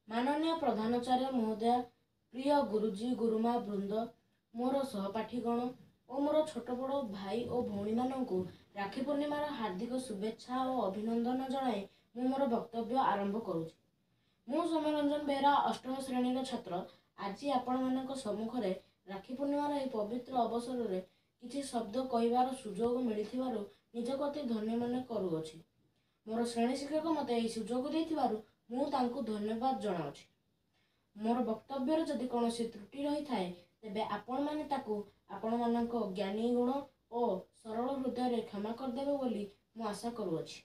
माननीय प्रधानाचार्य महोदय, प्रिय गुरुजी गुरुमा वृंद, मोर सहपाठीगण और मोर छोट बड़ भाई और भौणी मानू राखी पूर्णिमार हार्दिक शुभेच्छा और अभिनंदन जनाई मु मोर वक्तव्य आरंभ करुछि। मु सौम्यरंजन बेहरा अष्टम श्रेणी छात्र आज आपण मान सम्मुख में राखी पूर्णिमार यह पवित्र अवसर में किसी शब्द कहबार सुजोग मिली निजक अति धन्य मन करुअछि। मोर श्रेणी शिक्षक मत यह सुजोग देथिबारु मु तांकु धन्यवाद जनाउछि। मोर वक्तव्य जदि कौन त्रुटि रही थाए तेबे आपण माने ताकु आपण मानक ज्ञानी गुण और सरल हृदय क्षमा करदेवे बोली मु आशा करुअछि।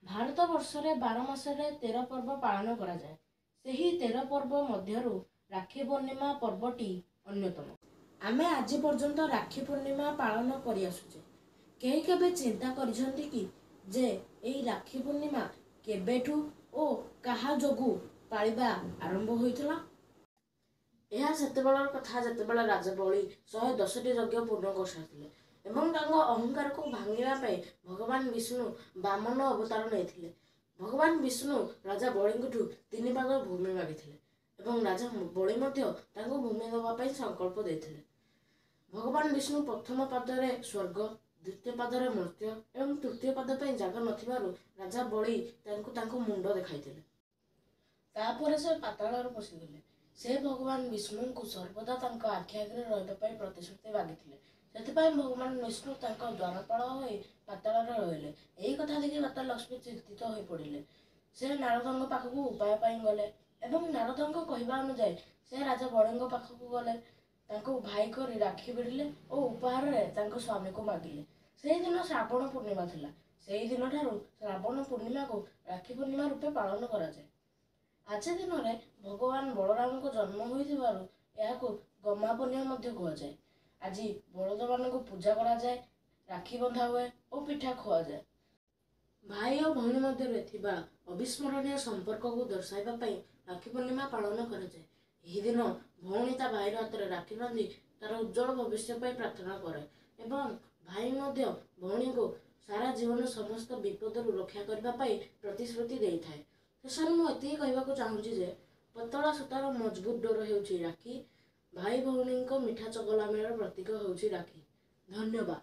भारत वर्ष में 12 मासरे 13 पर्व पालन करा जाए। सेही 13 पर्व मध्यरु राखी पूर्णिमा पर्वटी अन्यतम। आमे आज पर्यंत राखी पूर्णिमा पालन करि आसुचे। केही केबे चिंता करिसंती कि जे एई राखी पूर्णिमा केबेठु ओ कहा जोगु पालिबा आरंभ होइतला। यह सेतेबेलर कथा जेतेबेले राजा बलि 110 टी यज्ञ पूर्ण कर सारिथिले एवं तांको अहंकार को भांगिबा पई भगवान विष्णु वामन अवतार नेथिले। भगवान विष्णु राजा बलिंकठु 3 पाद भूमि मागिथिले एवं राजा बलि मध्य तांको भूमि देबा पई संकल्प देथिले। भगवान विष्णु प्रथम पादरे स्वर्ग, द्वितीय पादरे मर्त्य एवं तृतीय पाद पई जागा नथिबारु राजा बलि तांको मुंड देखाइथिले। तापर से पाताल पशिगले। से भगवान विष्णु को सर्वदा तांको आखि आगे रहिबा पई प्रतिश्रुति मागिथिले। सेतिपई भगवान विष्णु तांको द्वारपाल होई पाताल रहिले। एही कथा देखि माता लक्ष्मी चिंतित होई पड़िले। से नारदंग पाखकु उपाय पाई गले एवं नारदंग कहबा अनुसार से राजा बलिंग पाखकु गले। तांको भाई करी राखी भिड़िले और उपहार रे तांको स्वामी को मागिले। सेही दिन श्रावण पूर्णिमा थिला। सेही दिन ठारू श्रावण पूर्णिमा को राखी पूर्णिमा रूपे पालन करा जाए। आज दिन में भगवान बलराम को जन्म होइथिबारु याको गमा पूर्णिमा मध्य कुआ जाए। आज बलद मान को पूजा करा जाए, राखी बंधा हुए और पिठा खुआ जाए। भाई और भौणी मध्य थिबा अविस्मरणीय संपर्क को दर्शाइबा पई राखी पूर्णिमा पालन करा जाए। एही दिन भौणी ता भाई हाथ में राखी बांधी तार उज्जवल भविष्य पई प्रार्थना करे एवं भाई मध्य भौणी को सारा जीवन समस्त विपदरू रक्षा करबा पई प्रतिश्रुति देई थाए। शेषରେ ମୁଁ ଏତିକି କହିବାକୁ ଚାହୁଁଛି ଯେ ପତଳା ସୂତାର ମଜବୁତ ଡୋର ହେଉଛି ରାକ୍ଷୀ। ଭାଇ ଭଉଣୀଙ୍କ ମିଠା ଚଗଲାମିର ପ୍ରତୀକ ହେଉଛି ରାକ୍ଷୀ। ଧନ୍ୟବାଦ।